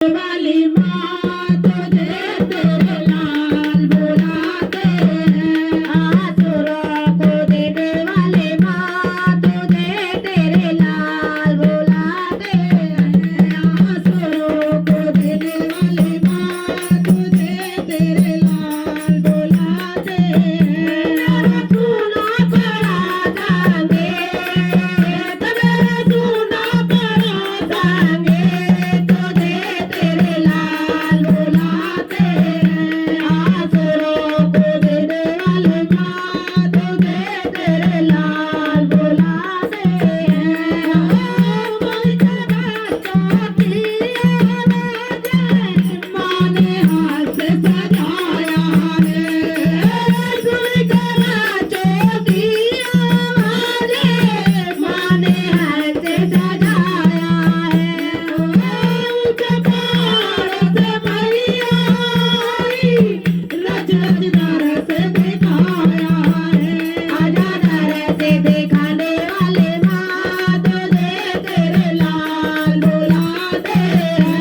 वाली माँ तुझे तेरे लाल बुलाते हैं। आसुरों को देने वाली माँ तुझे तेरे लाल बुलाते हैं। आसुरों को देने वाली माँ तुझे तेरे लाल बुलाते हैं। सुना पड़ा जाएंगे तबे सुना पड़ा जाएंगे तुझे तेरे लाल बुलाते हैं। आसुरों को देने वाले माँ तुझे तेरे लाल बुलाते हैं। कोई जगह चौकी माँ ने हाथ से सजाया है। कोई जगह चौकी माँ ने हाथ से सजाया है। ऊंचे पहाड़ से मैया आई, रज रज दर से दिखाया है। आजा दर से दिखाने वाले माँ तुझे तेरे लाल बुलाते हैं।